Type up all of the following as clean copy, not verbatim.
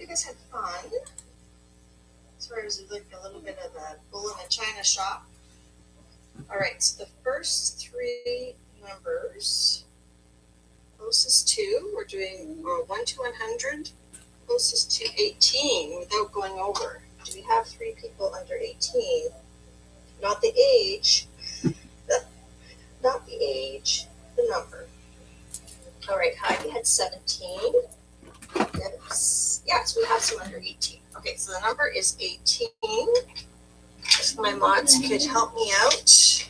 you guys had fun. Sorry, it was like a little bit of a bull in a china shop. All right, so the first three numbers, closest to, we're doing 1 to 100, closest to 18 without going over. Do we have three people under 18? Not the age, not the age, the number. All right, Heidi had 17. Yeah, so we have some under 18. Okay, so the number is 18. If my mods could help me out.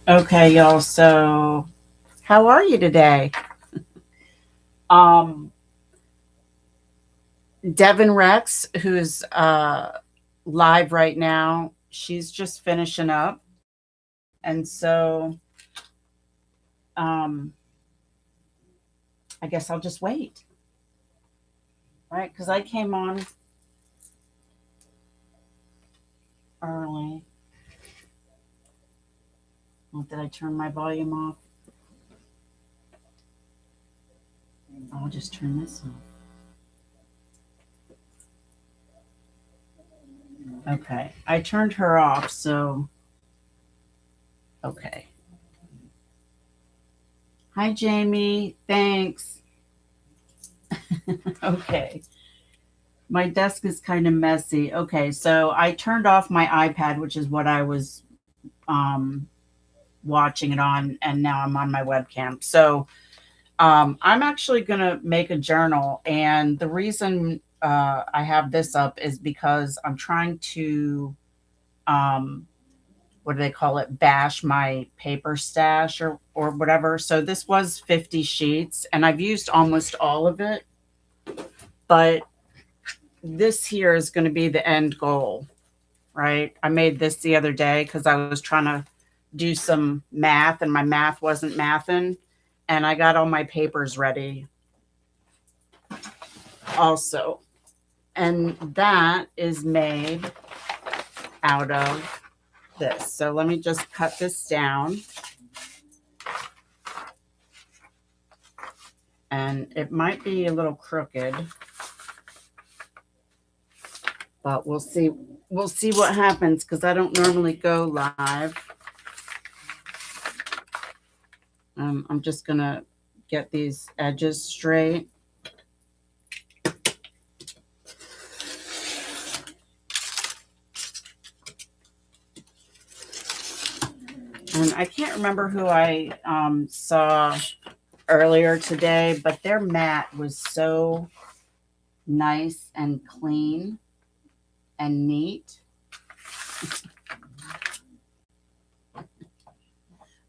Okay, y'all. So, how are you today? Um, Devin Rex, who's live right now, she's just finishing up, and so um, I guess I'll just wait, right? Because I came on early. Oh, did I turn my volume off? I'll just turn this off. Okay, I turned her off, so okay. Hi, Jamie. Thanks. Okay. My desk is kind of messy. Okay, so I turned off my iPad, which is what I was um, watching it on, and now I'm on my webcam. So I'm actually going to make a journal, and the reason I have this up is because I'm trying to, um, what do they call it, bash my paper stash or whatever. So this was 50 sheets, and I've used almost all of it, but this here is going to be the end goal, right? I made this the other day because I was trying to do some math and my math wasn't mathing, and I got all my papers ready also. And that is made out of this. So let me just cut this down. And it might be a little crooked, but we'll see. We'll see what happens because I don't normally go live. I'm just gonna get these edges straight. And I can't remember who I saw earlier today, but their mat was so nice and clean and neat.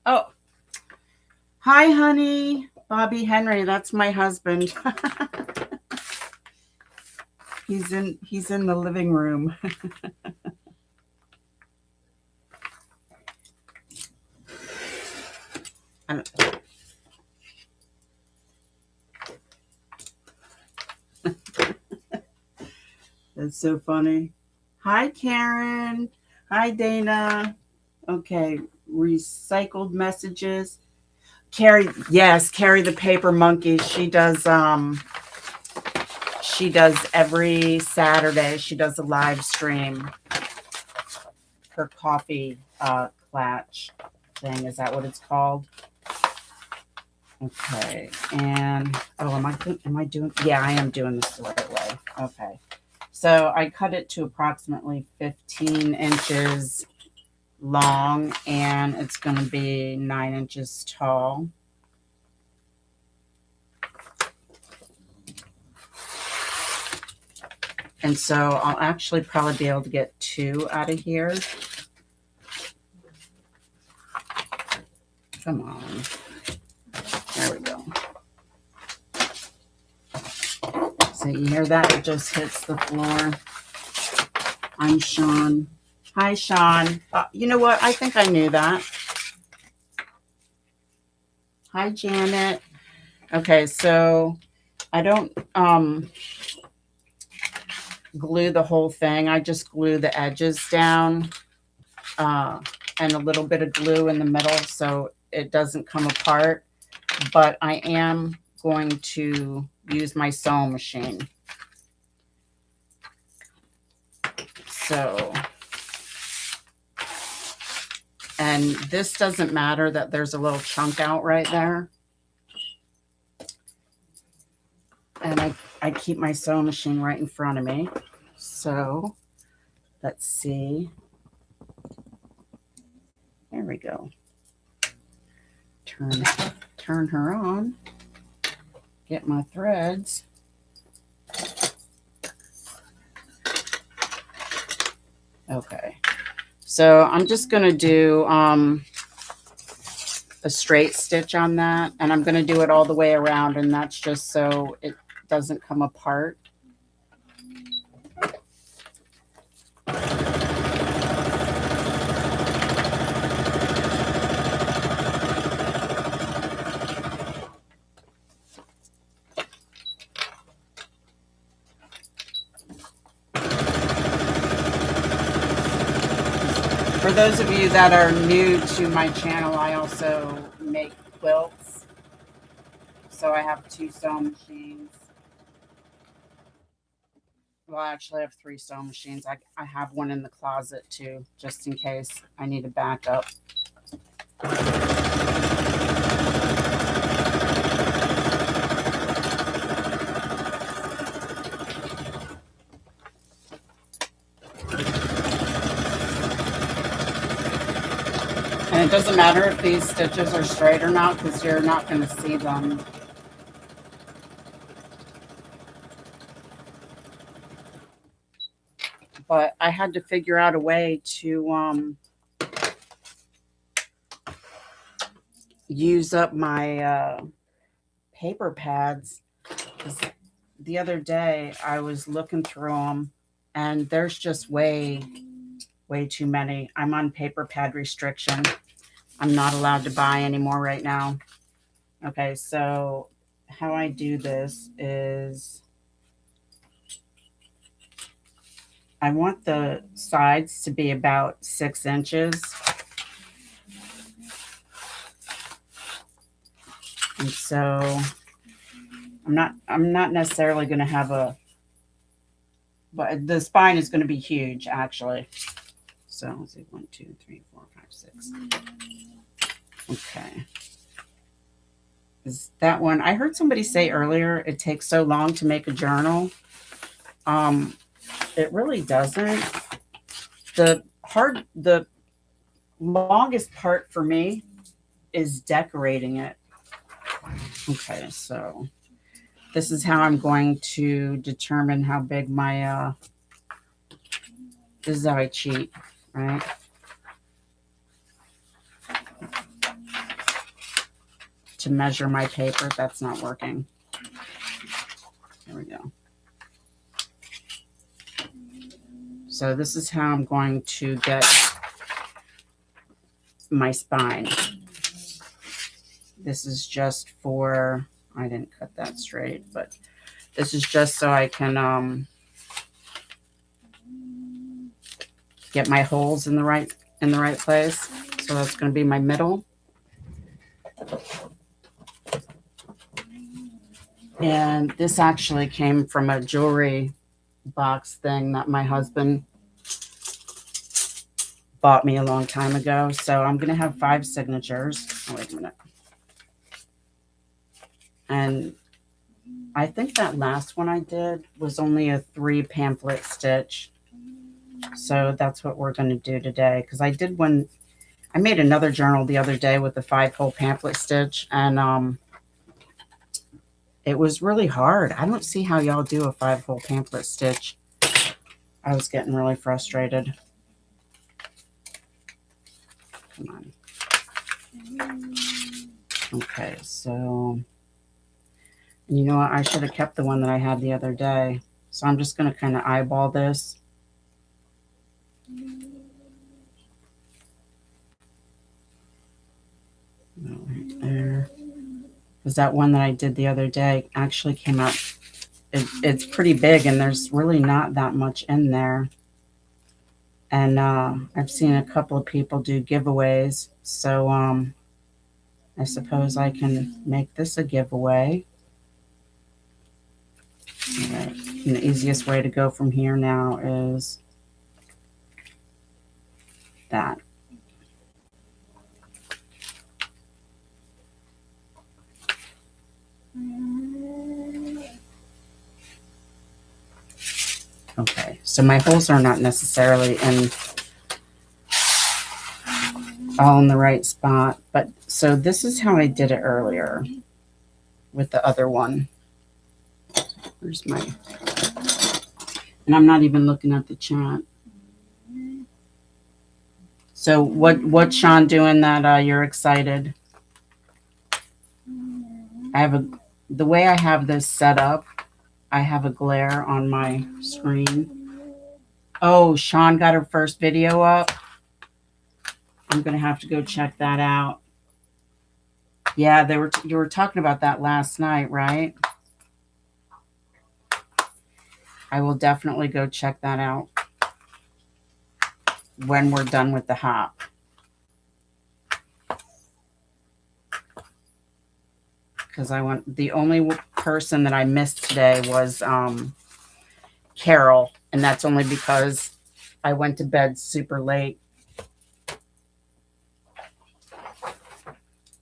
Oh, hi, honey. Bobby Henry, that's my husband. He's in the living room. That's so funny. Hi, Karen. Hi, Dana. Okay, recycled messages. Carrie, yes, Carrie the paper monkey. She does every Saturday. She does a live stream. Her coffee clatch thing. Is that what it's called? Okay. And am I doing? Yeah, I am doing this the right way. Okay. So I cut it to approximately 15 inches long, and it's going to be 9 inches tall. And so I'll actually probably be able to get 2 out of here. Come on. There we go. So you hear that? It just hits the floor. I'm Sean. Hi, Sean. You know what? I think I knew that. Hi, Janet. Okay, so I don't glue the whole thing. I just glue the edges down. and a little bit of glue in the middle so it doesn't come apart. But I am going to use my sewing machine. So, and this doesn't matter that there's a little chunk out right there. And I keep my sewing machine right in front of me. So let's see. There we go. Turn her on. Get my threads. Okay. So I'm just going to do a straight stitch on that, and I'm going to do it all the way around, and that's just so it doesn't come apart. For those of you that are new to my channel, I also make quilts. So I have 2 sewing machines. Well, I actually have 3 sewing machines. I have one in the closet too, just in case I need a backup. And it doesn't matter if these stitches are straight or not, because you're not going to see them. But I had to figure out a way to use up my paper pads. 'Cause the other day I was looking through them, and there's just way too many. I'm on paper pad restriction. I'm not allowed to buy anymore right now. Okay, so how I do this is I want the sides to be about 6 inches. And so I'm not necessarily going to have but the spine is going to be huge actually. So let's see, 1, 2, 3, 4, 5, 6. Okay. Is that one? I heard somebody say earlier it takes so long to make a journal. It really doesn't. The longest part for me is decorating it. Okay, so this is how I'm going to determine how big my this is how I cheat, right? To measure my paper. That's not working. There we go. So this is how I'm going to get my spine. This is just for, I didn't cut that straight, but this is just so I can get my holes in the right place. So that's going to be my middle. And this actually came from a jewelry box thing that my husband bought me a long time ago. So I'm going to have 5 signatures. Oh, wait a minute. And I think that last one I did was only a 3 pamphlet stitch. So that's what we're going to do today. Because I did one, I made another journal the other day with the 5-hole pamphlet stitch. And it was really hard. I don't see how y'all do a 5-hole pamphlet stitch. I was getting really frustrated. Come on. Okay, so you know what? I should have kept the one that I had the other day. So I'm just going to kind of eyeball this. Right there. Because that one that I did the other day actually came out, it's pretty big and there's really not that much in there. And I've seen a couple of people do giveaways. So I suppose I can make this a giveaway. All right. And the easiest way to go from here now is that. Okay, so my holes are not necessarily all in the right spot, but so this is how I did it earlier with the other one. Where's my, and I'm not even looking at the chat. So what's Sean doing that you're excited? The way I have this set up, I have a glare on my screen. Oh, Sean got her first video up. I'm gonna have to go check that out. Yeah, you were talking about that last night, right? I will definitely go check that out when we're done with the hop. Because the only person that I missed today was Carol, and that's only because I went to bed super late.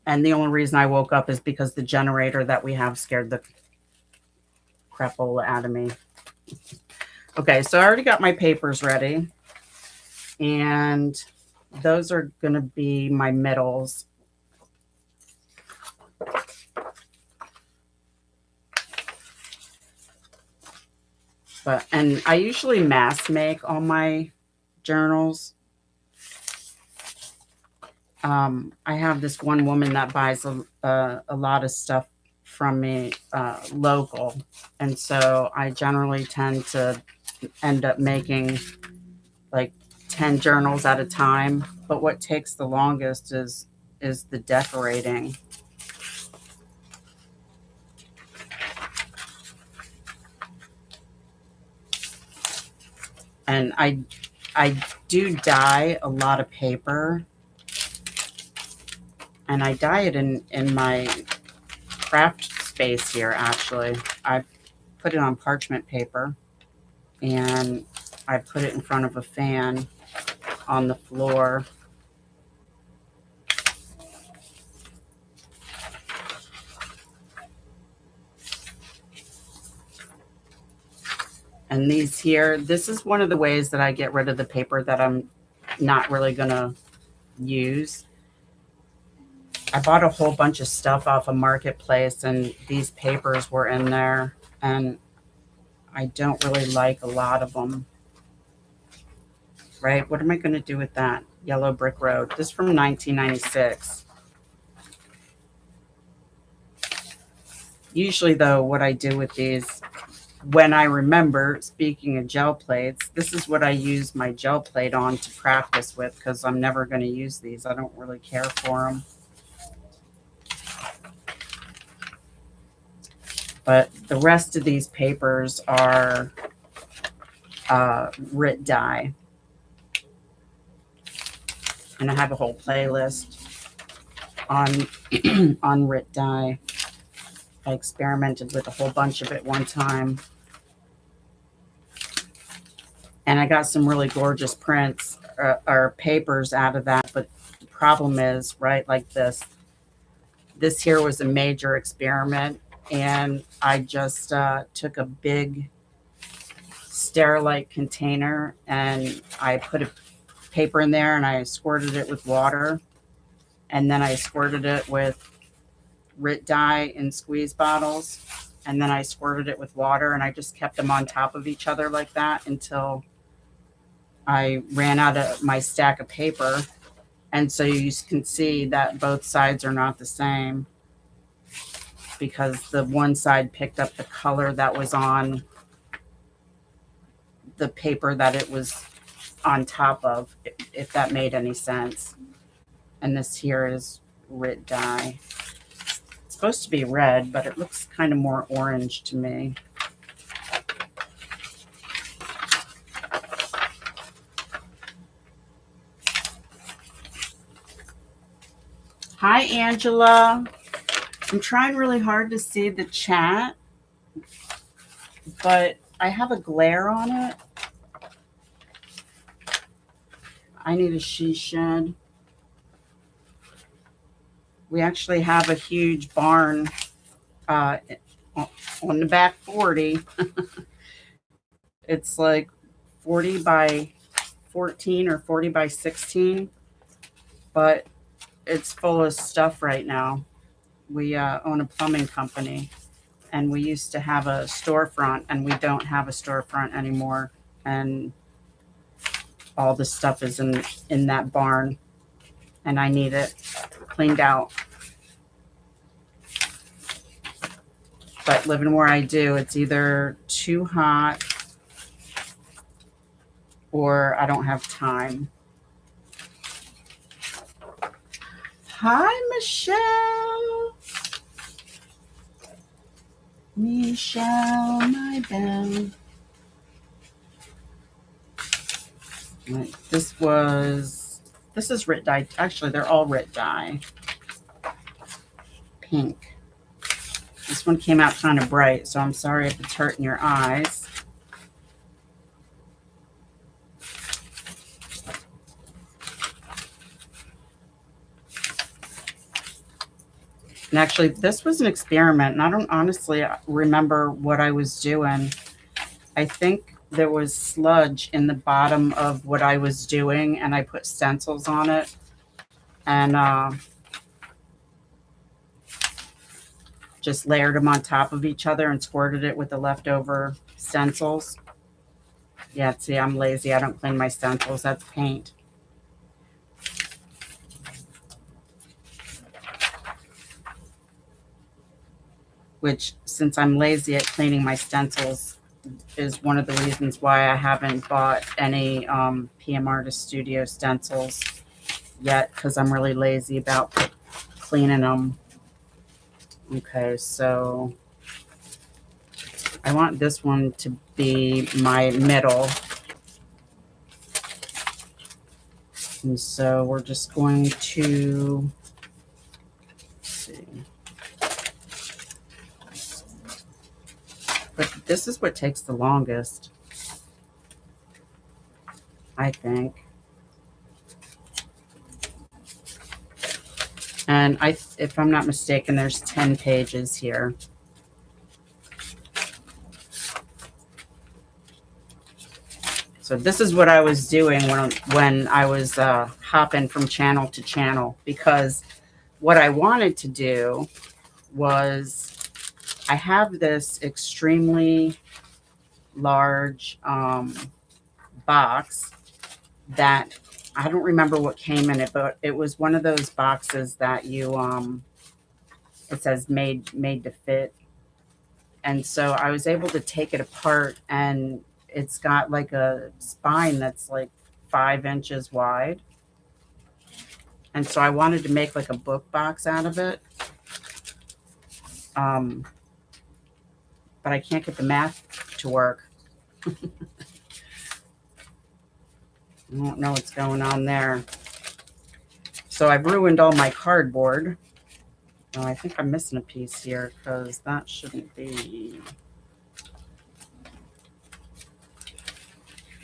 And the only reason I woke up is because the generator that we have scared the crapola out of me. Okay, so I already got my papers ready. And those are going to be my middles. And I usually mass make all my journals. I have this one woman that buys a lot of stuff from me local. And so I generally tend to end up making like 10 journals at a time. But what takes the longest is the decorating. And I do dye a lot of paper. And I dye it in my craft space here, actually. I put it on parchment paper. And I put it in front of a fan on the floor. And these here, this is one of the ways that I get rid of the paper that I'm not really going to use. I bought a whole bunch of stuff off a marketplace, and these papers were in there, and I don't really like a lot of them. Right? What am I going to do with that? Yellow Brick Road. This is from 1996. Usually, though, what I do with these, when I remember, speaking of gel plates, this is what I use my gel plate on to practice with, because I'm never going to use these. I don't really care for them. But the rest of these papers are RIT dye. And I have a whole playlist on on RIT dye. I experimented with a whole bunch of it one time. And I got some really gorgeous prints or papers out of that. But the problem is, right, like this here was a major experiment. And I just took a big Sterilite container and I put a paper in there and I squirted it with water. And then I squirted it with RIT dye in squeeze bottles. And then I squirted it with water, and I just kept them on top of each other like that until I ran out of my stack of paper. And so you can see that both sides are not the same, because the one side picked up the color that was on the paper that it was on top of, if that made any sense. And this here is RIT dye. It's supposed to be red, but it looks kind of more orange to me. Hi, Angela. I'm trying really hard to see the chat, but I have a glare on it. I need a she shed. We actually have a huge barn on the back 40. It's like 40 by 14 or 40 by 16, but it's full of stuff right now. We own a plumbing company, and we used to have a storefront, and we don't have a storefront anymore. And all the stuff is in that barn, and I need it cleaned out. But living where I do, it's either too hot or I don't have time. Hi, Michelle. Michelle, my belle. This is Rit Dye. Actually, they're all Rit Dye. Pink. This one came out kind of bright, so I'm sorry if it's hurting your eyes. And actually, this was an experiment, and I don't honestly remember what I was doing. I think there was sludge in the bottom of what I was doing, and I put stencils on it. And just layered them on top of each other and squirted it with the leftover stencils. Yeah, see, I'm lazy. I don't clean my stencils. That's paint. Which, since I'm lazy at cleaning my stencils, is one of the reasons why I haven't bought any PM Artist Studio stencils yet, because I'm really lazy about cleaning them. Okay, so I want this one to be my middle. And so we're just going to, let's see. But this is what takes the longest, I think. And if I'm not mistaken, there's 10 pages here. So this is what I was doing when I was hopping from channel to channel, because what I wanted to do was, I have this extremely large box that I don't remember what came in it, but it was one of those boxes that you it says made to fit. And so I was able to take it apart, and it's got like a spine that's like 5 inches wide. And so I wanted to make like a book box out of it. But I can't get the math to work. I don't know what's going on there. So I've ruined all my cardboard. Oh, I think I'm missing a piece here, because that shouldn't be.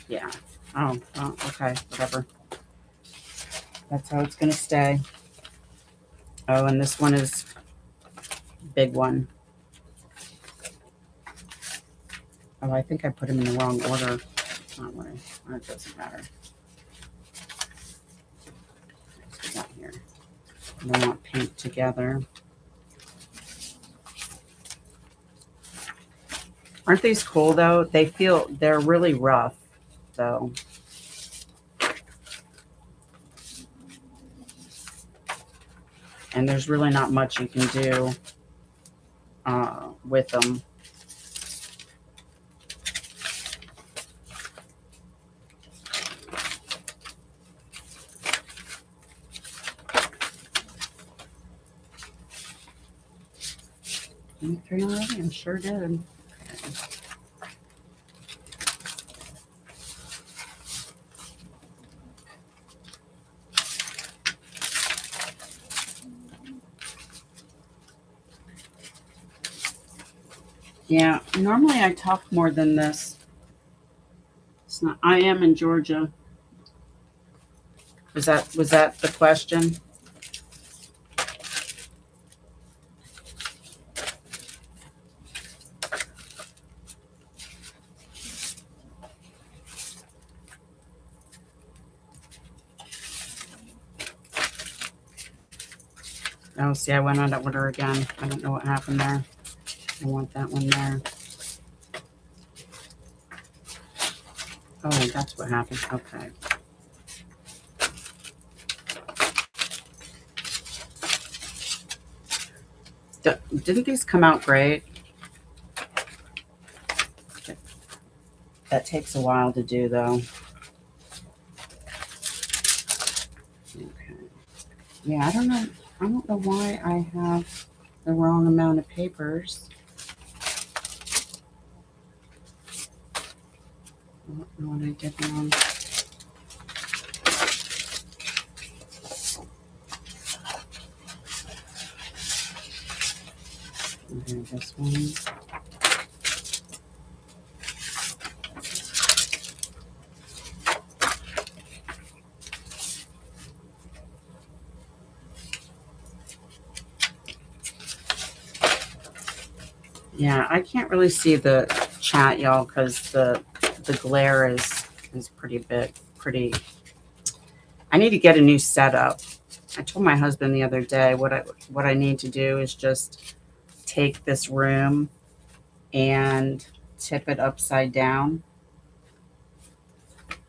Yeah. Oh, okay. Whatever. That's how it's going to stay. Oh, and this one is big one. Oh, I think I put them in the wrong order. Not way. It doesn't matter. Let's put that here. I don't want pink together. Aren't these cool though? They're really rough though. And there's really not much you can do with them. Three already? I sure did. Yeah, normally I talk more than this. It's not. I am in Georgia. Was that the question? Oh, see, I went out of order again. I don't know what happened there. I want that one there. Oh, that's what happened. Okay. Didn't these come out great? That takes a while to do, though. Okay. Yeah, I don't know. I don't know why I have the wrong amount of papers. I don't know what I did wrong. Okay, this one. Yeah, I can't really see the chat, y'all, because the glare is pretty big. I need to get a new setup. I told my husband the other day what I need to do is just take this room and tip it upside down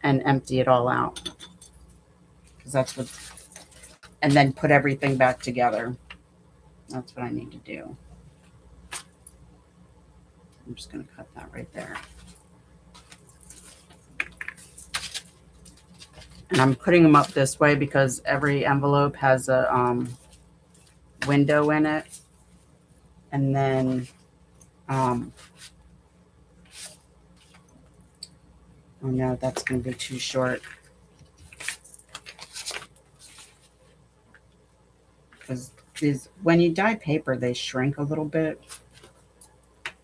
and empty it all out. Because that's what, and then put everything back together. That's what I need to do. I'm just going to cut that right there. And I'm putting them up this way because every envelope has a window in it. And then, oh no, that's going to be too short. Because when you dye paper, they shrink a little bit.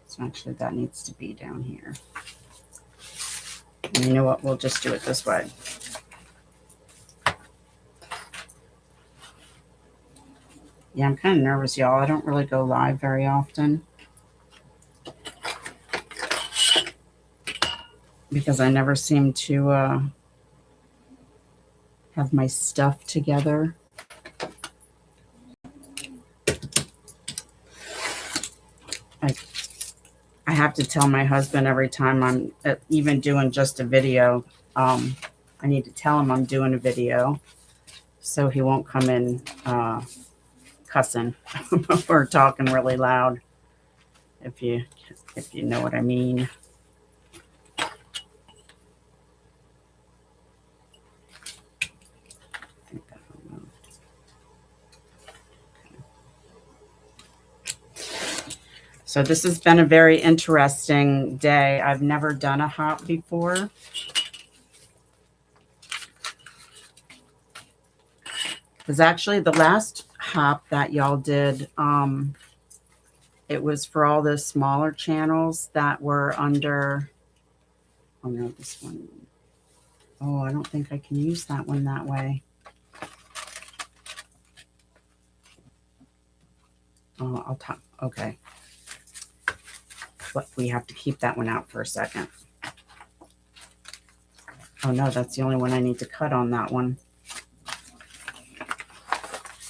So actually that needs to be down here. And you know what? We'll just do it this way. Yeah, I'm kind of nervous, y'all. I don't really go live very often because I never seem to have my stuff together. I have to tell my husband every time I'm even doing just a video. I need to tell him I'm doing a video so he won't come in cussing or talking really loud, if you know what I mean. So this has been a very interesting day. I've never done a hop before. Because actually the last hop that y'all did, it was for all the smaller channels that were under, oh no, this one. Oh, I don't think I can use that one that way. Oh, I'll talk, okay. But we have to keep that one out for a second. Oh no, that's the only one I need to cut on that one.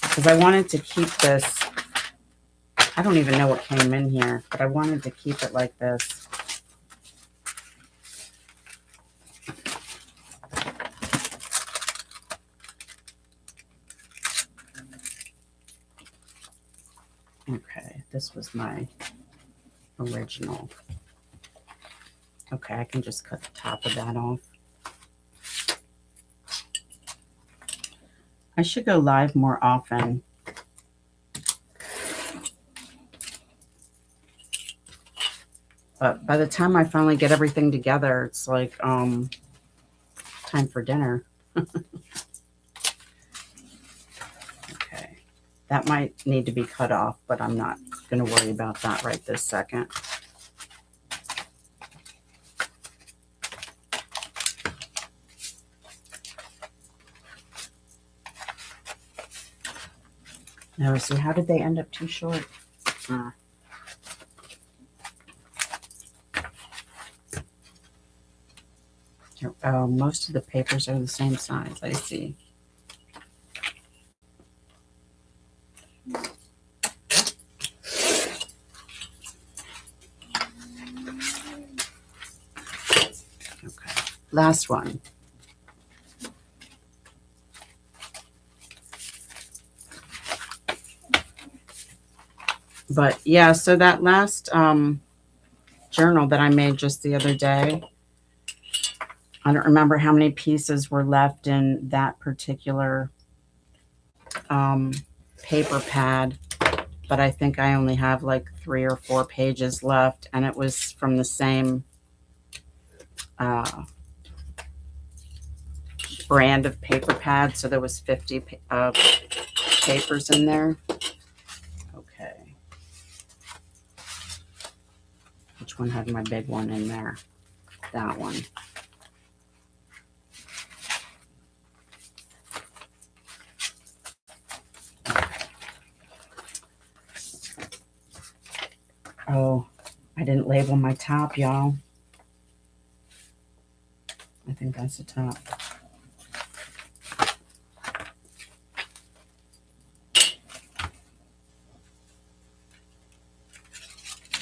Because I wanted to keep this, I don't even know what came in here, but I wanted to keep it like this. Okay, this was my original. Okay, I can just cut the top of that off. I should go live more often. But by the time I finally get everything together, it's like time for dinner. Okay. That might need to be cut off, but I'm not going to worry about that right this second. No, see, how did they end up too short? Ah. Oh, most of the papers are the same size. I see. Okay, last one. But yeah, so that last journal that I made just the other day, I don't remember how many pieces were left in that particular paper pad, but I think I only have like 3 or 4 pages left, and it was from the same brand of paper pad, so there was 50 papers in there. Okay. Which one had my big one in there? That one. Oh, I didn't label my top, y'all. I think that's the top.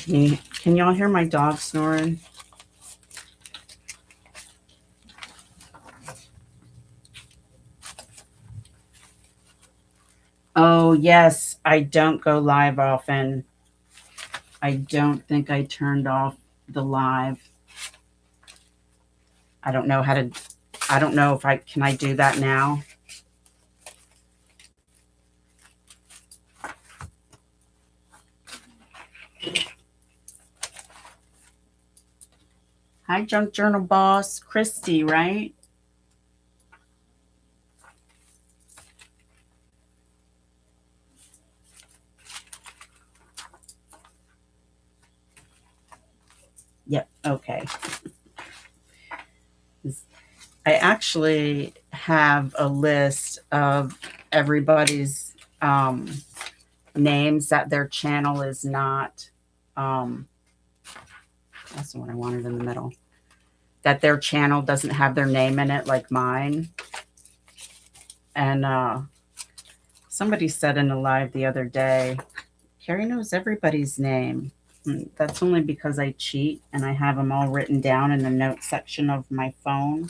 Can y'all hear my dog snoring? Oh, yes, I don't go live often. I don't think I turned off the live. I don't know if can I do that now? Hi, Junk Journal boss, Christy, right? Yep, okay. I actually have a list of everybody's names that their channel is not, that's the one I wanted in the middle, that their channel doesn't have their name in it like mine. And somebody said in a live the other day, Carrie knows everybody's name. That's only because I cheat and I have them all written down in the note section of my phone.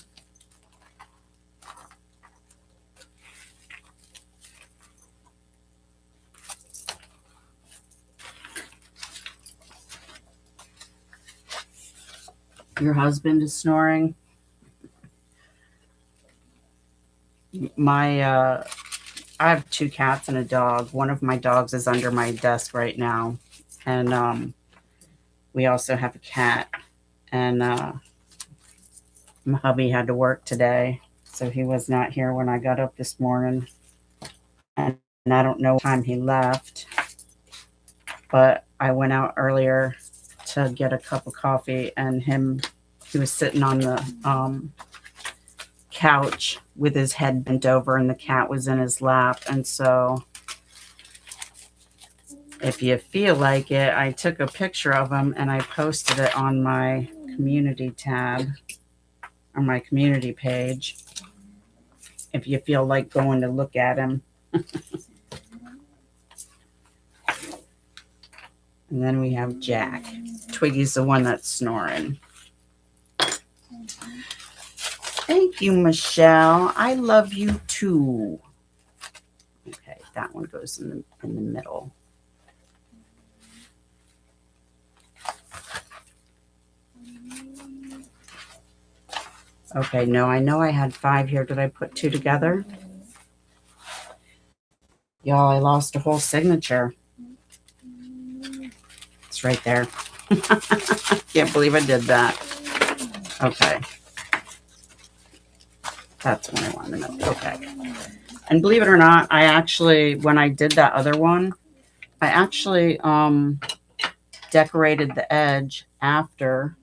Your husband is snoring. I have 2 cats and a dog. One of my dogs is under my desk right now. And we also have a cat. And my hubby had to work today, so he was not here when I got up this morning. And I don't know what time he left, but I went out earlier to get a cup of coffee, and he was sitting on the couch with his head bent over, and the cat was in his lap. And so if you feel like it, I took a picture of him and I posted it on my community tab, on my community page, if you feel like going to look at him. And then we have Jack. Twiggy's the one that's snoring. Thank you, Michelle. I love you too. Okay, that one goes in the middle. Okay, no, I know I had 5 here. Did I put 2 together? Y'all, I lost a whole signature. It's right there. Can't believe I did that. Okay. That's what I wanted to know. Okay. And believe it or not, I actually, when I did that other one, I actually decorated the edge after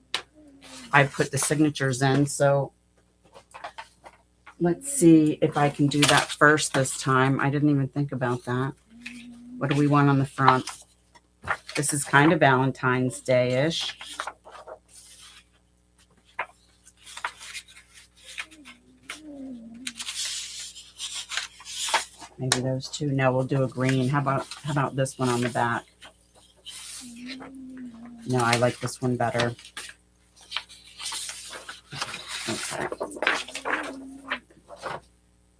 I put the signatures in. So let's see if I can do that first this time. I didn't even think about that. What do we want on the front? This is kind of Valentine's Day-ish. Maybe those two. No, we'll do a green. How about this one on the back? No, I like this one better. Okay.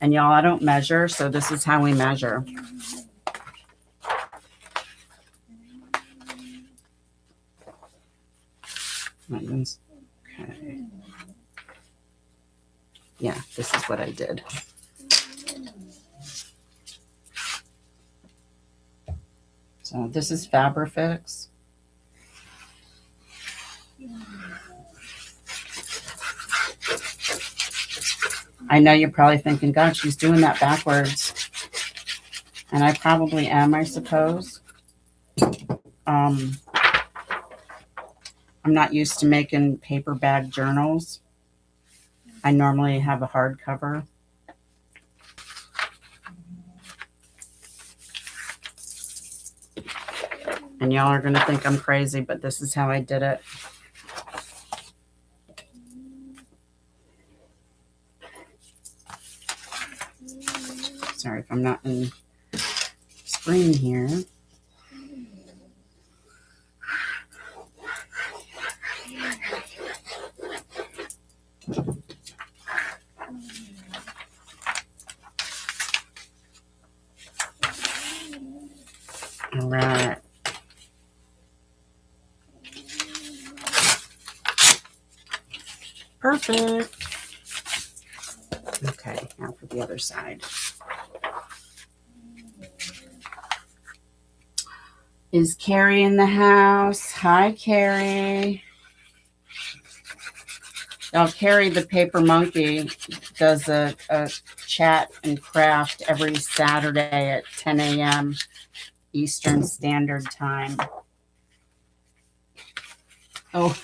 And y'all, I don't measure, so this is how we measure. Okay. Yeah, this is what I did. So this is Fabrifix. I know you're probably thinking, God, she's doing that backwards. And I probably am, I suppose. I'm not used to making paper bag journals. I normally have a hardcover. And y'all are going to think I'm crazy, but this is how I did it. Sorry if I'm not in screen here. All right. Perfect. Okay, now for the other side. Is Carrie in the house? Hi, Carrie. Now, Carrie, the paper monkey, does a chat and craft every Saturday at 10 a.m. Eastern Standard Time. Oh,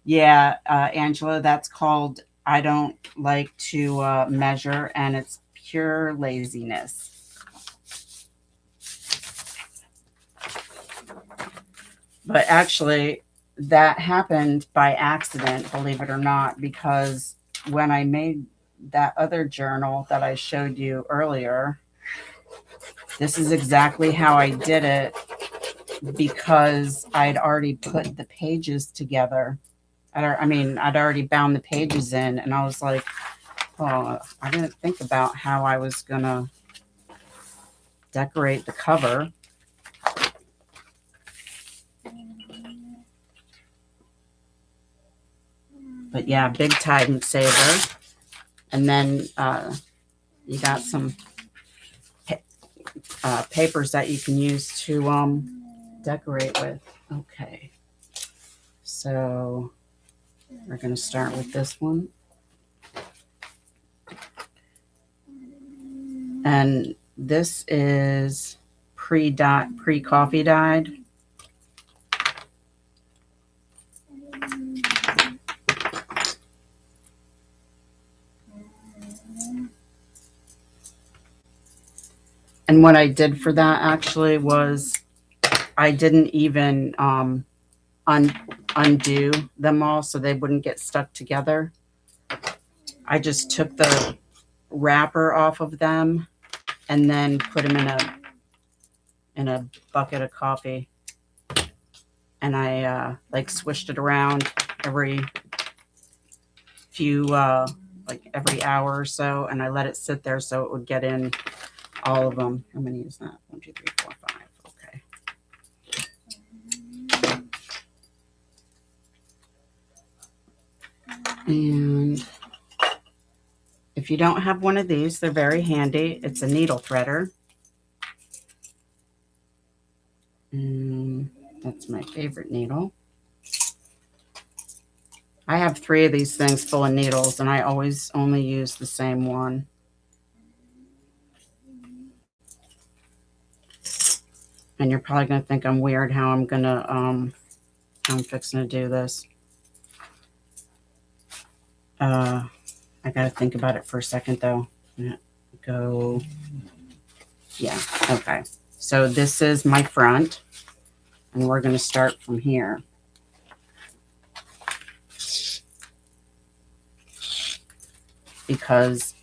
yeah, Angela, that's called I don't like to measure, and it's pure laziness. But actually, that happened by accident, believe it or not, because when I made that other journal that I showed you earlier, this is exactly how I did it, because I'd already put the pages together. I'd already bound the pages in, and I was like, oh, I didn't think about how I was going to decorate the cover. But yeah, big time saver. And then you got some papers that you can use to decorate with. Okay. So we're going to start with this one. And this is pre-coffee dyed. And what I did for that actually was I didn't even undo them all so they wouldn't get stuck together. I just took the wrapper off of them and then put them in a bucket of coffee. And I like swished it around every few, like every hour or so. And I let it sit there so it would get in all of them. How many is that? 1, 2, 3, 4, 5. Okay. And if you don't have one of these, they're very handy. It's a needle threader. And that's my favorite needle. I have 3 of these things full of needles, and I always only use the same one. And you're probably going to think I'm weird how I'm fixing to do this. I got to think about it for a second, though. Go Yeah, okay. So this is my front, and we're going to start from here. Because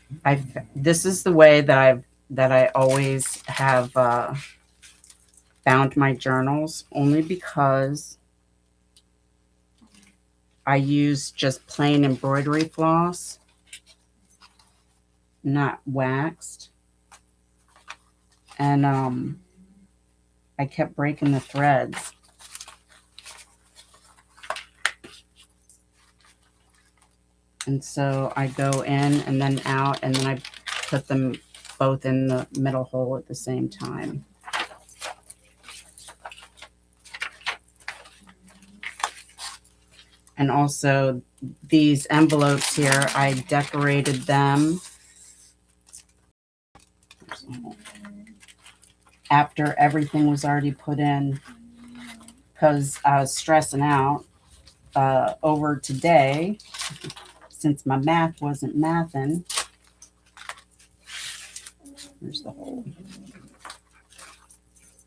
this is the way that I always have bound my journals, only because I use just plain embroidery floss, not waxed. And I kept breaking the threads. And so I go in and then out, and then I put them both in the middle hole at the same time. And also these envelopes here, I decorated them after everything was already put in, because I was stressing out over today, since my math wasn't mathing. There's the hole.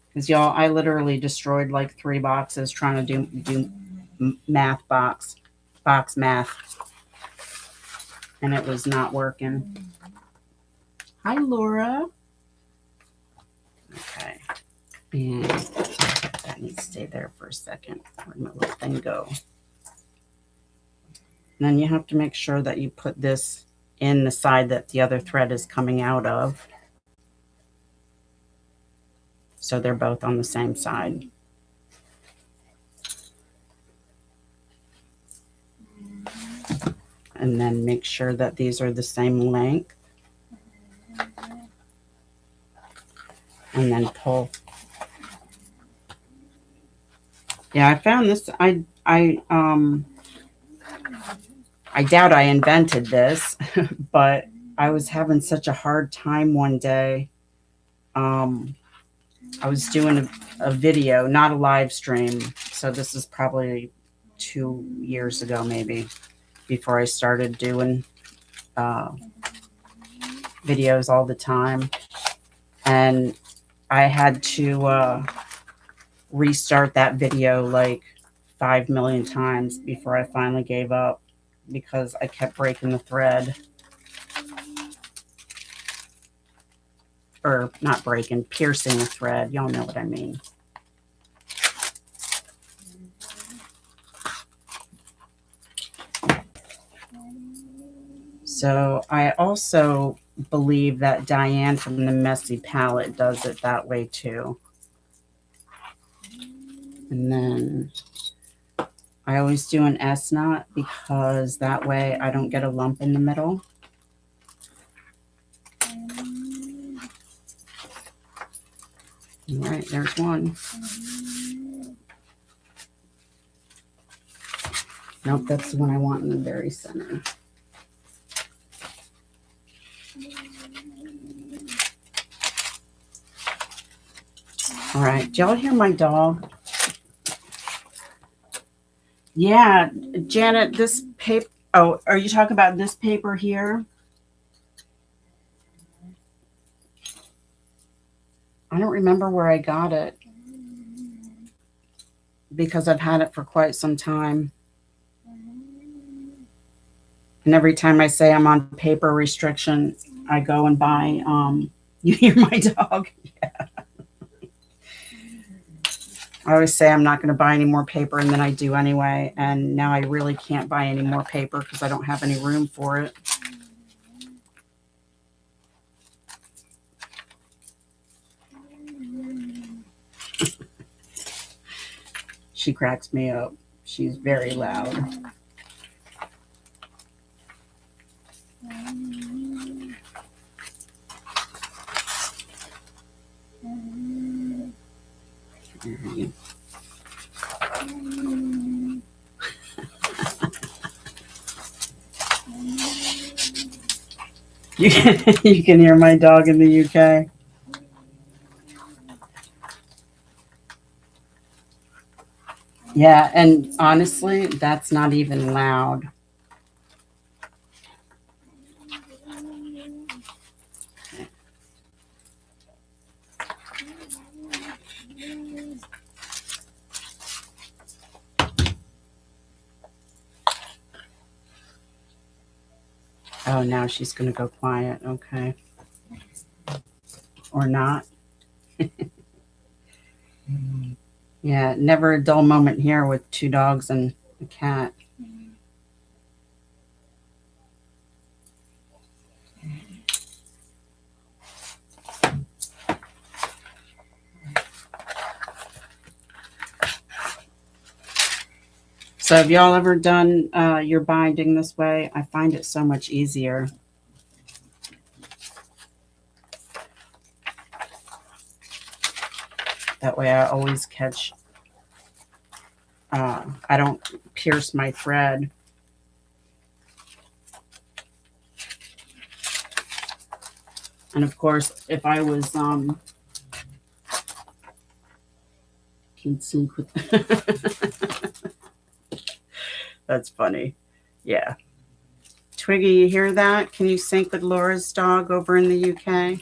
Because y'all, I literally destroyed like 3 boxes trying to do math box math, and it was not working. Hi, Laura. Okay, and that needs to stay there for a second. Where'd my little thing go? And then you have to make sure that you put this in the side that the other thread is coming out of, so they're both on the same side. And then make sure that these are the same length. And then pull. Yeah, I found this. I doubt I invented this, but I was having such a hard time one day. I was doing a video, not a live stream. So this is probably 2 years ago, maybe, before I started doing videos all the time. And I had to restart that video like 5 million times before I finally gave up, because I kept breaking the thread. Or not breaking, piercing the thread. Y'all know what I mean. So I also believe that Diane from the Messy Palette does it that way too. And then I always do an S knot, because that way I don't get a lump in the middle. All right, there's one. Nope, that's the one I want in the very center. All right, do y'all hear my dog? Yeah, Janet, this paper. Oh, are you talking about this paper here? I don't remember where I got it, because I've had it for quite some time. And every time I say I'm on paper restriction, I go and buy, you hear my dog? Yeah. I always say I'm not going to buy any more paper, and then I do anyway. And now I really can't buy any more paper because I don't have any room for it. She cracks me up. She's very loud. You can hear my dog in the UK. Yeah, and honestly, that's not even loud. Oh, now she's going to go quiet. Okay. Or not. Yeah, never a dull moment here with 2 dogs and a cat. So have y'all ever done your binding this way? I find it so much easier. That way I always catch, I don't pierce my thread. And of course, if I was, can sync with, that's funny. Yeah. Twiggy, you hear that? Can you sync with Laura's dog over in the UK?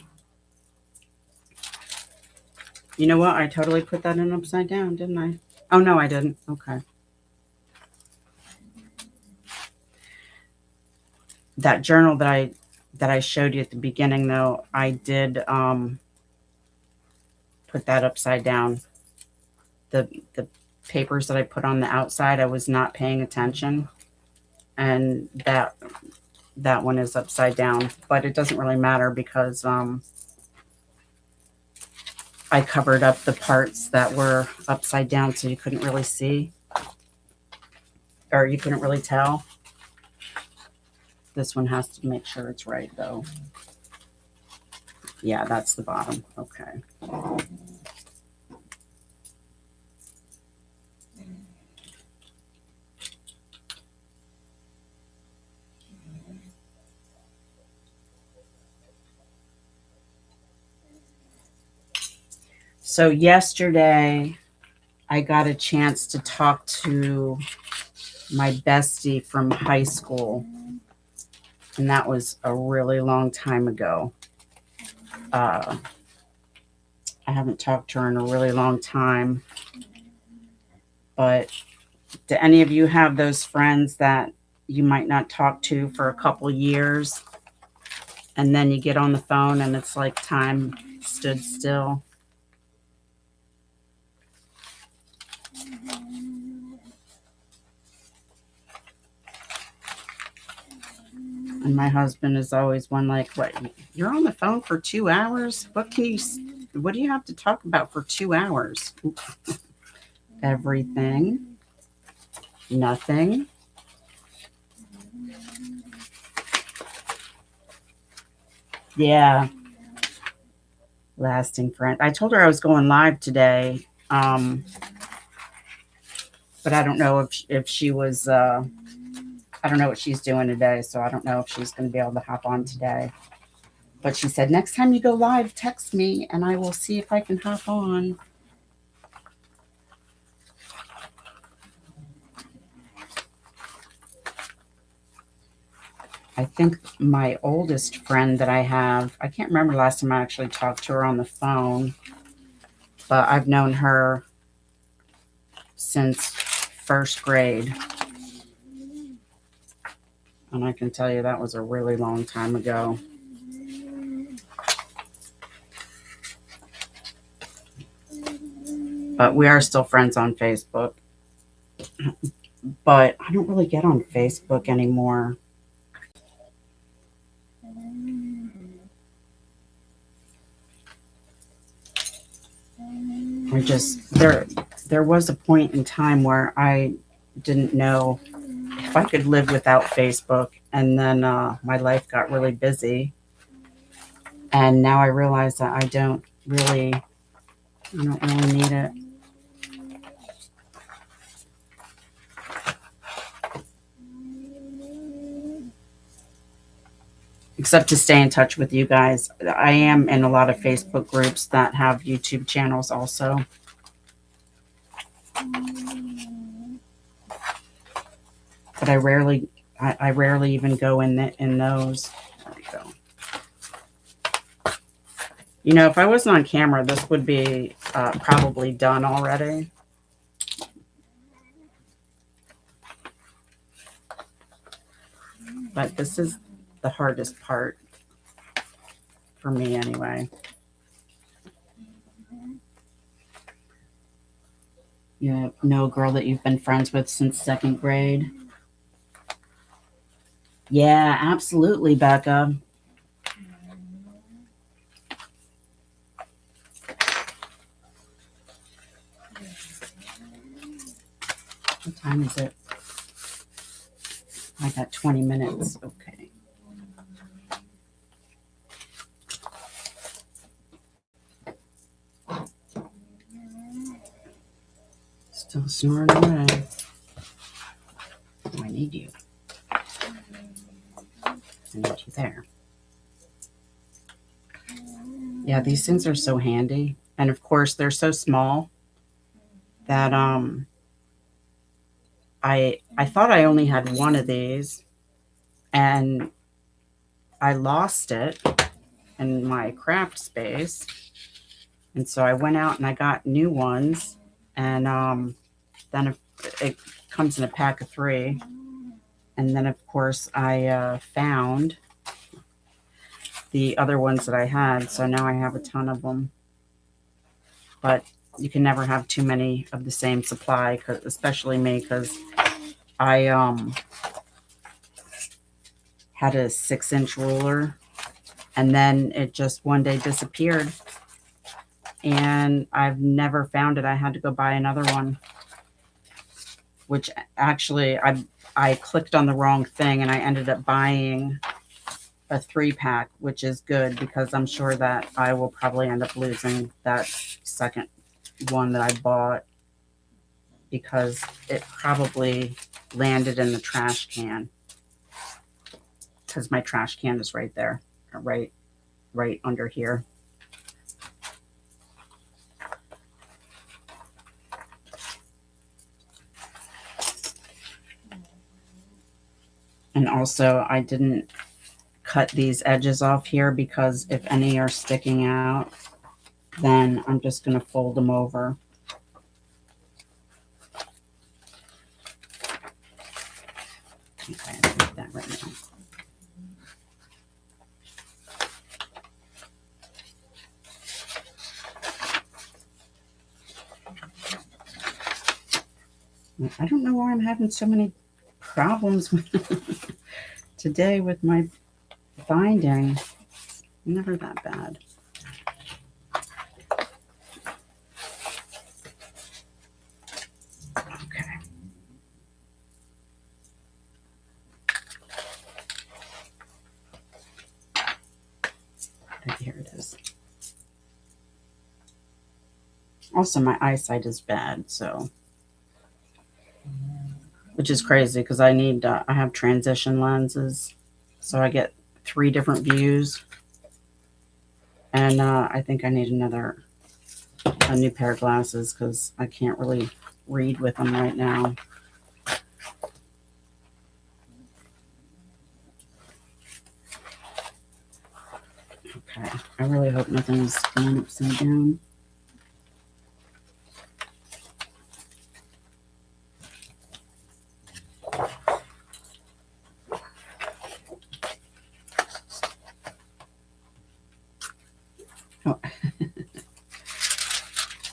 You know what? I totally put that in upside down, didn't I? Oh, no, I didn't. Okay. That journal that I showed you at the beginning, though, I did put that upside down. The papers that I put on the outside, I was not paying attention, and that one is upside down. But it doesn't really matter because I covered up the parts that were upside down, so you couldn't really see, or you couldn't really tell. This one has to make sure it's right, though. Yeah, that's the bottom. Okay. So yesterday, I got a chance to talk to my bestie from high school, and that was a really long time ago. I haven't talked to her in a really long time. But do any of you have those friends that you might not talk to for a couple years, and then you get on the phone and it's like time stood still? And my husband is always one like, what, you're on the phone for 2 hours? What do you have to talk about for 2 hours? Everything. Nothing. Yeah. Lasting friend. I told her I was going live today. But I don't know if she was, I don't know what she's doing today, so I don't know if she's going to be able to hop on today. But she said, next time you go live, text me, and I will see if I can hop on. I think my oldest friend that I have, I can't remember the last time I actually talked to her on the phone, but I've known her since first grade. And I can tell you that was a really long time ago. But we are still friends on Facebook. But I don't really get on Facebook anymore. I just, there was a point in time where I didn't know if I could live without Facebook, and then my life got really busy, and now I realize that I don't really need it. Except to stay in touch with you guys. I am in a lot of Facebook groups that have YouTube channels also. But I rarely even go in those. There we go. You know, if I wasn't on camera, this would be probably done already. But this is the hardest part for me anyway. You know a girl that you've been friends with since second grade? Yeah, absolutely, Becca. What time is it? I got 20 minutes. Okay. Still snoring away. Oh, I need you. I need you there. Yeah, these things are so handy. And of course, they're so small that I thought I only had one of these, and I lost it in my craft space. And so I went out and I got new ones, and then it comes in a pack of 3. And then of course I found the other ones that I had, so now I have a ton of them. But you can never have too many of the same supply, especially me, because I had a 6-inch ruler, and then it just one day disappeared, and I've never found it. I had to go buy another one, which actually I clicked on the wrong thing, and I ended up buying a 3-pack, which is good because I'm sure that I will probably end up losing that second one that I bought, because it probably landed in the trash can, because my trash can is right there, right under here. And also I didn't cut these edges off here, because if any are sticking out, then I'm just going to fold them over. Okay, I think that right now. I don't know why I'm having so many problems today with my binding. Never that bad. Okay. Here it is. Also, my eyesight is bad, so, which is crazy because I need, I have transition lenses, so I get 3 different views, and I think I need a new pair of glasses because I can't really read with them right now. Okay, I really hope nothing's going upside down. Oh.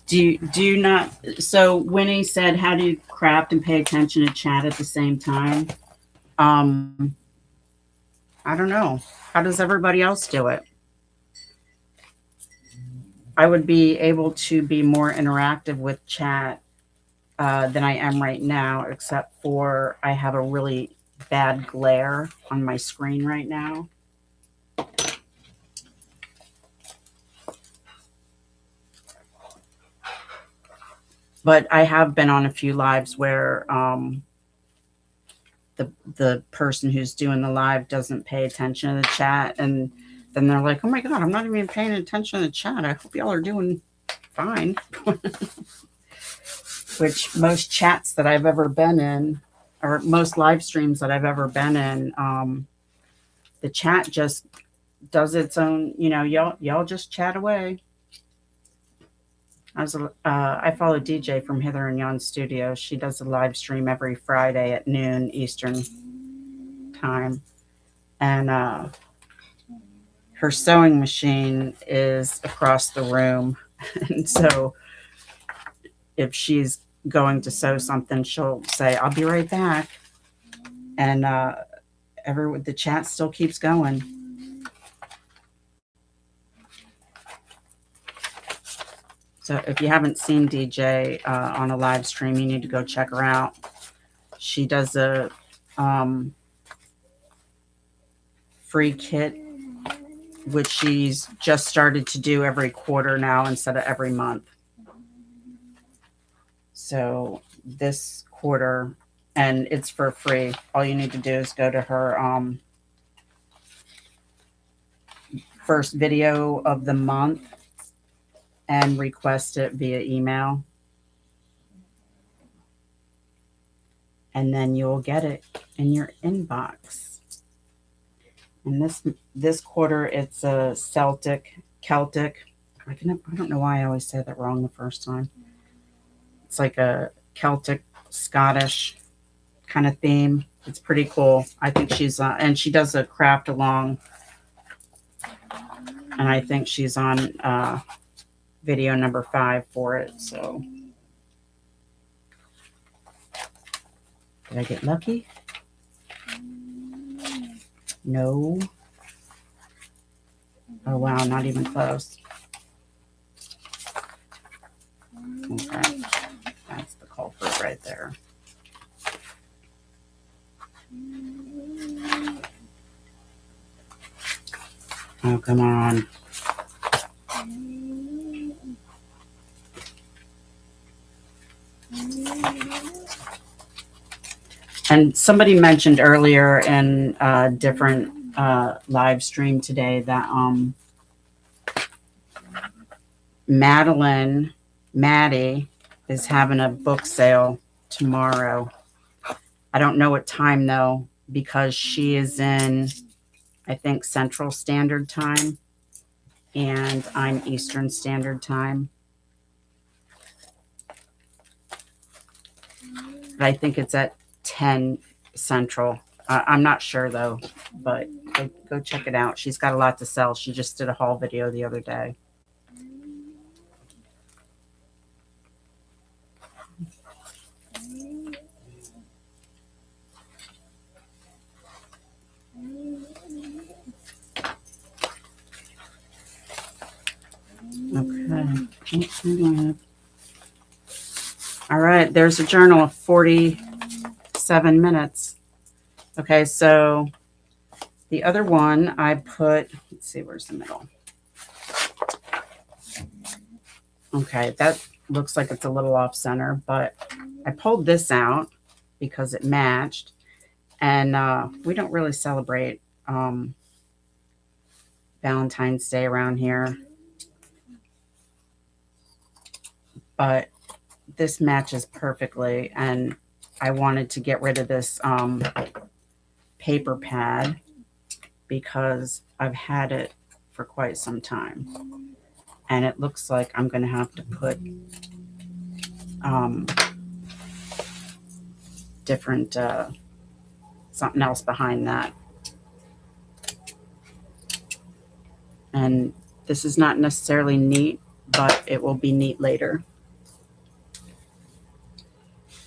Do you not, so Winnie said, how do you craft and pay attention to chat at the same time? I don't know. How does everybody else do it? I would be able to be more interactive with chat than I am right now, except for I have a really bad glare on my screen right now. But I have been on a few lives where the person who's doing the live doesn't pay attention to the chat, and then they're like, oh my God, I'm not even paying attention to the chat. I hope y'all are doing fine. Which most chats that I've ever been in, or most live streams that I've ever been in, the chat just does its own, y'all just chat away. I follow DJ from Hither and Yon Studio. She does a live stream every Friday at noon Eastern time. And her sewing machine is across the room. And so if she's going to sew something, she'll say, "I'll be right back." And the chat still keeps going. So if you haven't seen DJ on a live stream, you need to go check her out. She does a free kit, which she's just started to do every quarter now instead of every month. So this quarter, and it's for free. All you need to do is go to her first video of the month and request it via email. And then you'll get it in your inbox. And this quarter, it's a Celtic. I don't know why I always say that wrong the first time. It's like a Celtic, Scottish kind of theme. It's pretty cool. I think she's and she does a craft along. And I think she's on video number 5 for it. So did I get lucky? No. Oh, wow. Not even close. Okay. That's the culprit right there. Oh, come on. And somebody mentioned earlier in a different live stream today that Maddie is having a book sale tomorrow. I don't know what time though, because she is in, I think, Central Standard Time, and I'm Eastern Standard Time. But I think it's at 10 Central. I'm not sure though, but go check it out. She's got a lot to sell. She just did a haul video the other day. Okay. All right, there's a journal of 47 minutes. Okay, so the other one I put, let's see, where's the middle? Okay, that looks like it's a little off center, but I pulled this out because it matched. And we don't really celebrate Valentine's Day around here. But this matches perfectly, and I wanted to get rid of this paper pad because I've had it for quite some time, and it looks like I'm going to have to put different something else behind that. And this is not necessarily neat, but it will be neat later.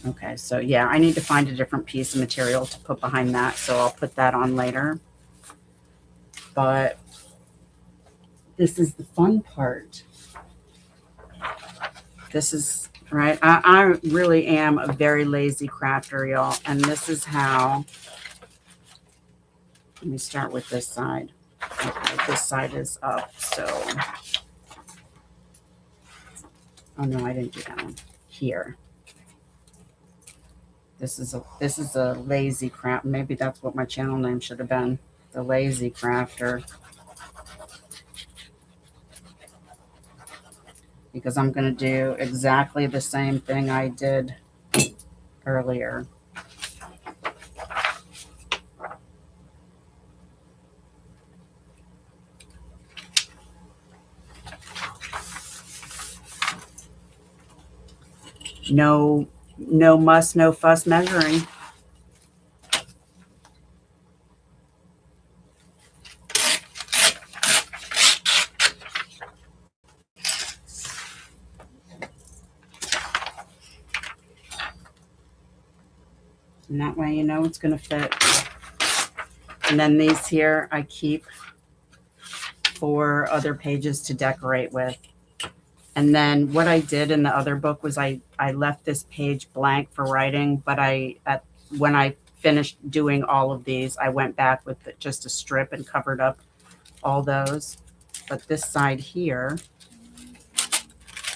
Okay, so yeah, I need to find a different piece of material to put behind that, so I'll put that on later. But this is the fun part. This is, right, I really am a very lazy crafter, y'all, and this is how, let me start with this side. Okay, this side is up, so, oh no, I didn't do that one. Here. This is a lazy craft. Maybe that's what my channel name should have been. The Lazy Crafter. Because I'm going to do exactly the same thing I did earlier. No muss, no fuss measuring. And that way you know it's going to fit. And then these here I keep for other pages to decorate with. And then what I did in the other book was I left this page blank for writing, but when I finished doing all of these, I went back with just a strip and covered up all those. But this side here,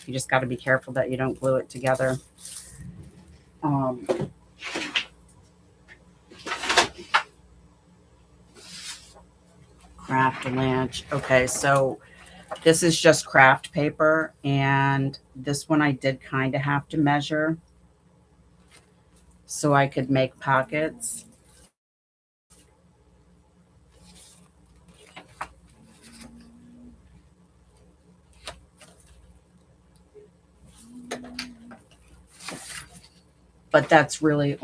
you just got to be careful that you don't glue it together. Craft lunch. Okay, so this is just craft paper, and this one I did kind of have to measure so I could make pockets. But that's really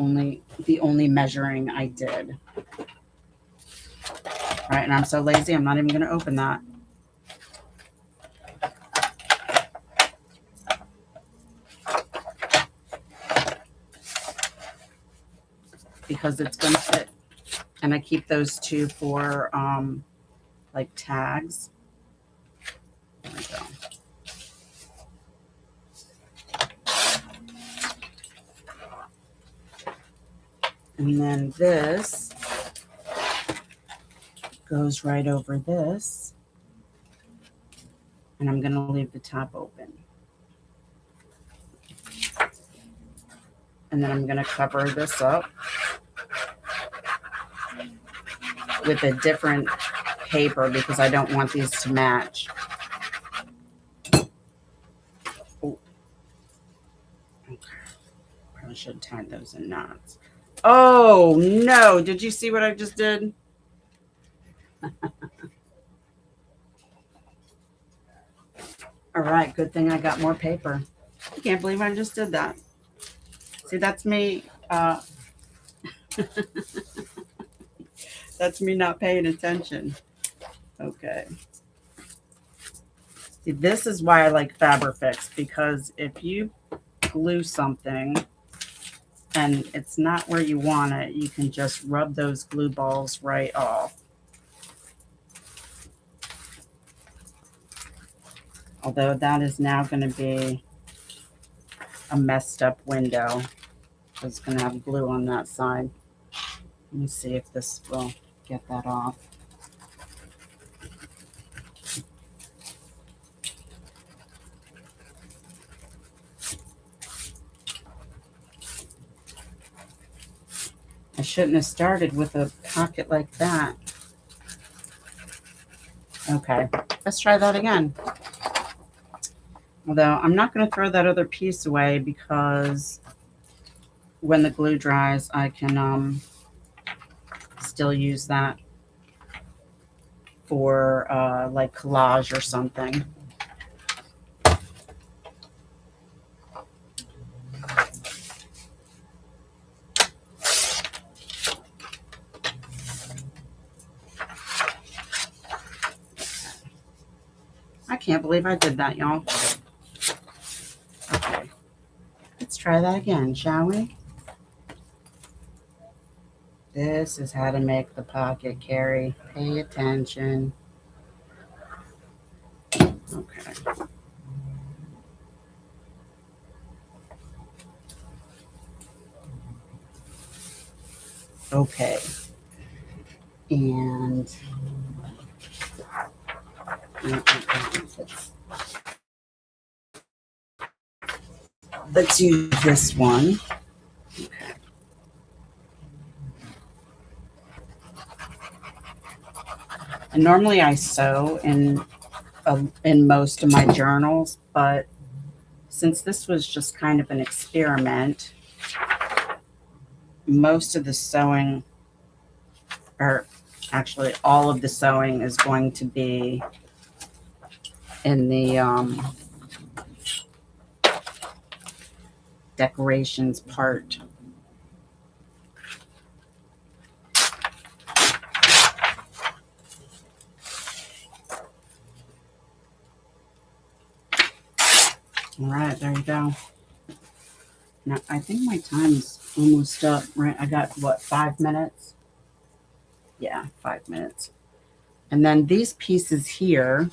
the only measuring I did. All right, and I'm so lazy, I'm not even going to open that. Because it's going to fit. And I keep those two for like tags. There we go. And then this goes right over this. And I'm going to leave the top open. And then I'm going to cover this up with a different paper because I don't want these to match. Oh. Okay. Probably should have tied those in knots. Oh no, did you see what I just did? All right, good thing I got more paper. I can't believe I just did that. See, that's me. That's me not paying attention. Okay. See, this is why I like Fabrifix, because if you glue something and it's not where you want it, you can just rub those glue balls right off. Although that is now going to be a messed up window. It's going to have glue on that side. Let me see if this will get that off. I shouldn't have started with a pocket like that. Okay, let's try that again. Although I'm not going to throw that other piece away because when the glue dries, I can still use that for like collage or something. I can't believe I did that, y'all. Okay, let's try that again, shall we? This is how to make the pocket, Carrie. Pay attention. Okay. Okay. And let's use this one. Okay. And normally I sew in most of my journals, but since this was just kind of an experiment, most of the sewing, or actually all of the sewing, is going to be in the decorations part. All right, there you go. Now, I think my time's almost up, right? I got what, 5 minutes? Yeah, 5 minutes. And then these pieces here,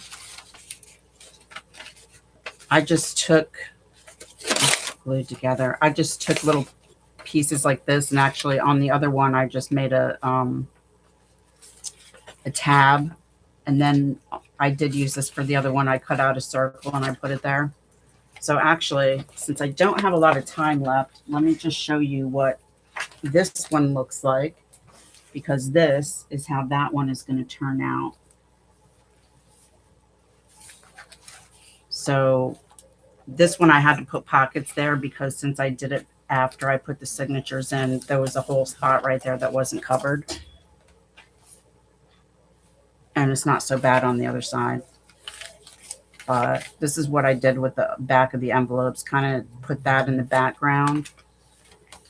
I just took glued together. I just took little pieces like this, and actually on the other one, I just made a tab, and then I did use this for the other one. I cut out a circle and I put it there. So actually, since I don't have a lot of time left, let me just show you what this one looks like, because this is how that one is going to turn out. So this one I had to put pockets there because since I did it after I put the signatures in, there was a whole spot right there that wasn't covered. And it's not so bad on the other side. But this is what I did with the back of the envelopes, kind of put that in the background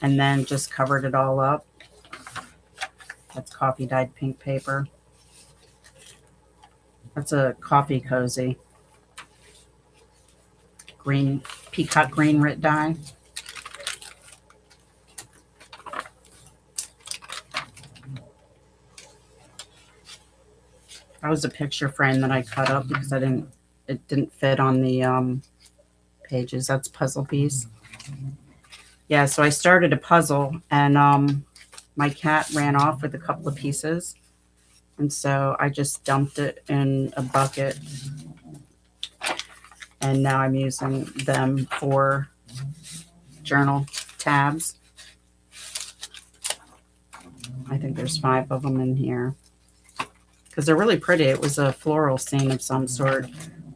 and then just covered it all up. That's coffee dyed pink paper. That's a coffee cozy. Green, peacock green writ dye. That was a picture frame that I cut up because it didn't fit on the pages. That's puzzle piece. Yeah, so I started a puzzle and my cat ran off with a couple of pieces. And so I just dumped it in a bucket. And now I'm using them for journal tabs. I think there's 5 of them in here. Because they're really pretty. It was a floral scene of some sort.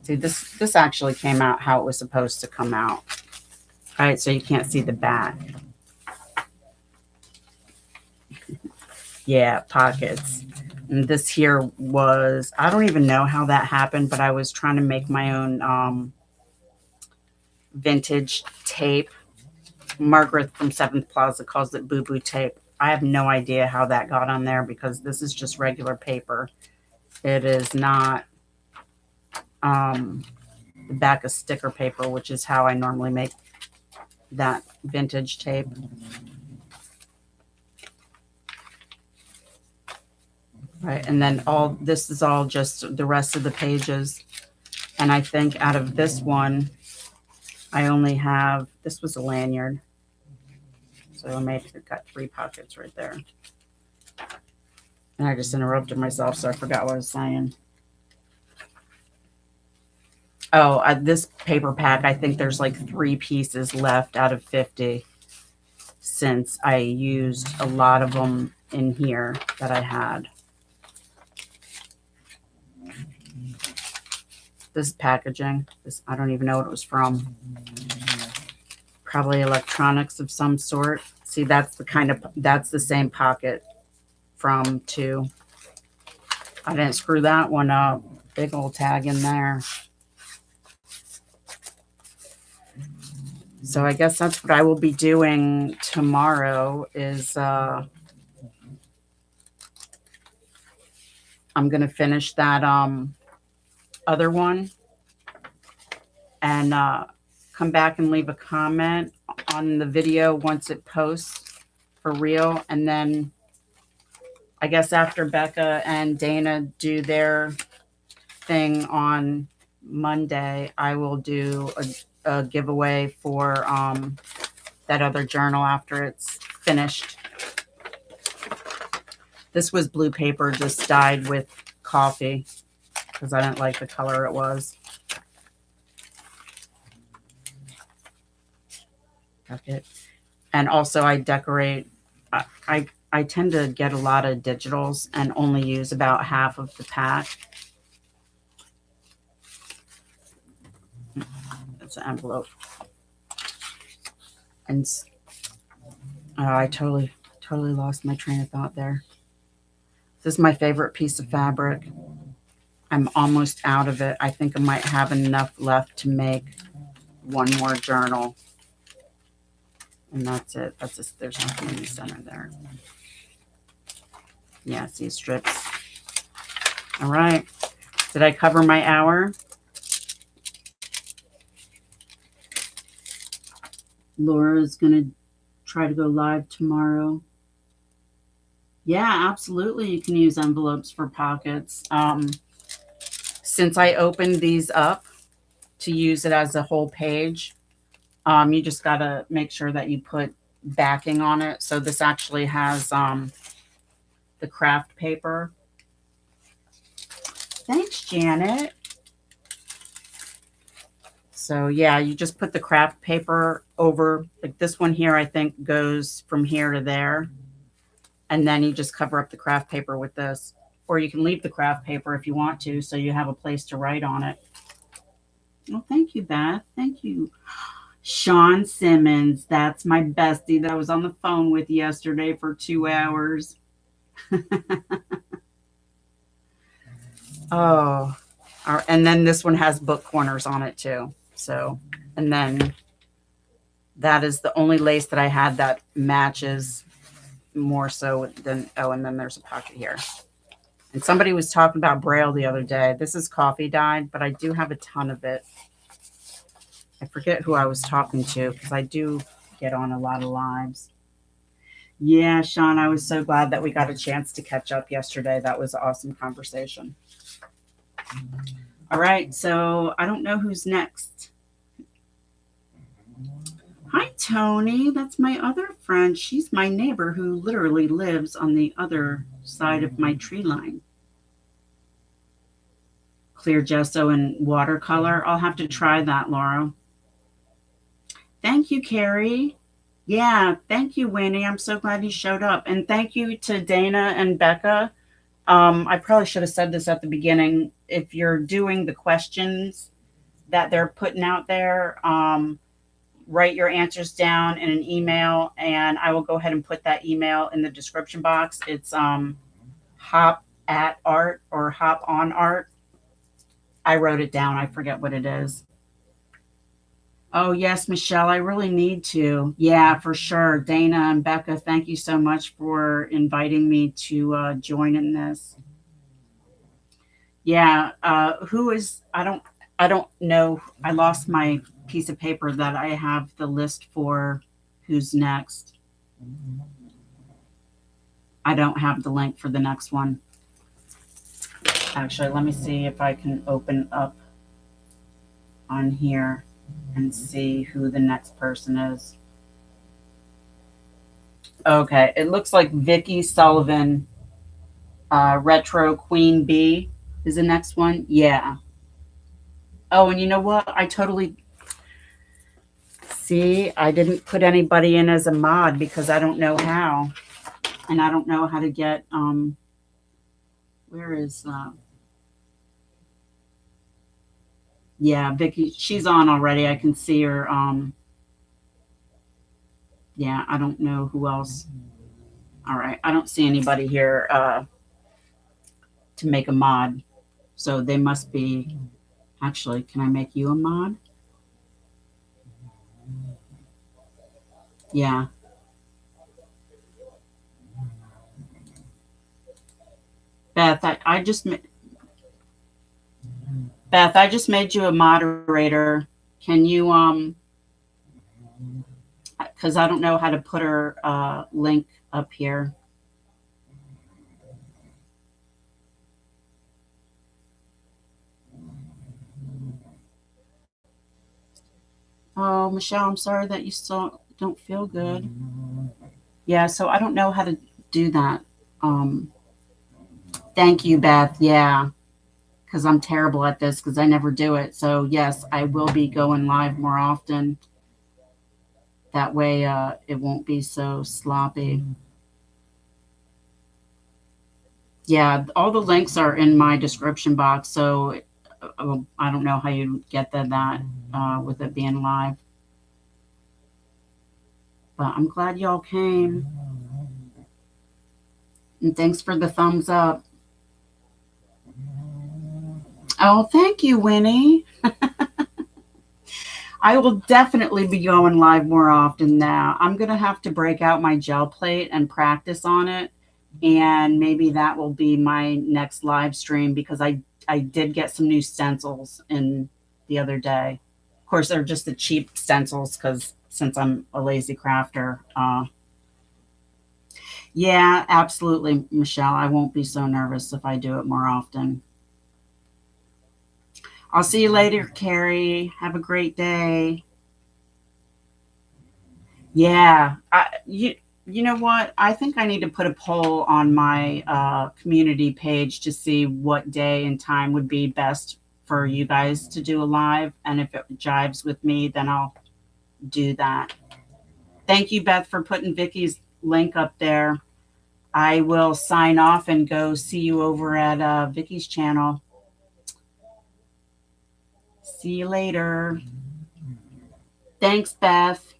See, this actually came out how it was supposed to come out. All right, so you can't see the back. Yeah, pockets. And this here was, I don't even know how that happened, but I was trying to make my own vintage tape. Margaret from 7th Plaza calls it boo-boo tape. I have no idea how that got on there because this is just regular paper. It is not the back of sticker paper, which is how I normally make that vintage tape. Right, and then all this is all just the rest of the pages. And I think out of this one, I only have, this was a lanyard. So I made it, got 3 pockets right there. And I just interrupted myself, so I forgot what I was saying. Oh, this paper pack, I think there's like 3 pieces left out of 50 since I used a lot of them in here that I had. This packaging, this, I don't even know what it was from. Probably electronics of some sort. See, that's the kind of, that's the same pocket from 2. I didn't screw that one up. Big old tag in there. So I guess that's what I will be doing tomorrow is I'm going to finish that other one and come back and leave a comment on the video once it posts for real. And then I guess after Becca and Dana do their thing on Monday, I will do a giveaway for that other journal after it's finished. This was blue paper just dyed with coffee because I didn't like the color it was. Bucket. And also I decorate, I tend to get a lot of digitals and only use about half of the pack. It's an envelope. And I totally lost my train of thought there. This is my favorite piece of fabric. I'm almost out of it. I think I might have enough left to make one more journal. And that's it. That's just, there's nothing in the center there. Yeah, see strips. All right. Did I cover my hour? Laura's going to try to go live tomorrow. Yeah, absolutely. You can use envelopes for pockets. Since I opened these up to use it as a whole page, you just got to make sure that you put backing on it. So this actually has the craft paper. Thanks, Janet. So yeah, you just put the craft paper over, like this one here, I think goes from here to there. And then you just cover up the craft paper with this. Or you can leave the craft paper if you want to, so you have a place to write on it. Well, thank you, Beth. Thank you. Sean Simmons, that's my bestie that I was on the phone with yesterday for 2 hours. Oh, and then this one has book corners on it too. So, and then that is the only lace that I had that matches more so than, oh, and then there's a pocket here. And somebody was talking about Braille the other day. This is coffee dyed, but I do have a ton of it. I forget who I was talking to because I do get on a lot of lives. Yeah, Sean, I was so glad that we got a chance to catch up yesterday. That was an awesome conversation. All right, so I don't know who's next. Hi, Tony. That's my other friend. She's my neighbor who literally lives on the other side of my tree line. Clear gesso and watercolor. I'll have to try that, Laura. Thank you, Carrie. Yeah, thank you, Winnie. I'm so glad you showed up. And thank you to Dana and Becca. I probably should have said this at the beginning. If you're doing the questions that they're putting out there, write your answers down in an email, and I will go ahead and put that email in the description box. It's hop at art or hop on art. I wrote it down. I forget what it is. Oh, yes, Michelle, I really need to. Yeah, for sure. Dana and Becca, thank you so much for inviting me to join in this. Yeah, who is, I don't know. I lost my piece of paper that I have the list for who's next. I don't have the link for the next one. Actually, let me see if I can open up on here and see who the next person is. Okay, it looks like Vicky Sullivan, Retro Queen Bee is the next one. Yeah. Oh, and you know what? I totally see. I didn't put anybody in as a mod because I don't know how, and I don't know how to get. Where is? Yeah, Vicky. She's on already. I can see her. Yeah, I don't know who else. All right, I don't see anybody here to make a mod, so they must be. Actually, can I make you a mod? Yeah. Beth, I just Beth, I just made you a moderator. Can you because I don't know how to put her link up here. Oh, Michelle, I'm sorry that you still don't feel good. Yeah, so I don't know how to do that. Thank you, Beth. Yeah, because I'm terrible at this because I never do it. So yes, I will be going live more often. That way it won't be so sloppy. Yeah, all the links are in my description box. So I don't know how you get that with it being live. But I'm glad y'all came. And thanks for the thumbs up. Oh, thank you, Winnie. I will definitely be going live more often now. I'm going to have to break out my gel plate and practice on it. And maybe that will be my next live stream because I did get some new stencils in the other day. Of course, they're just the cheap stencils because since I'm a lazy crafter. Yeah, absolutely, Michelle. I won't be so nervous if I do it more often. I'll see you later, Carrie. Have a great day. Yeah, you know what? I think I need to put a poll on my community page to see what day and time would be best for you guys to do a live, and if it jives with me, then I'll do that. Thank you, Beth, for putting Vicky's link up there. I will sign off and go see you over at Vicky's channel. See you later. Thanks, Beth.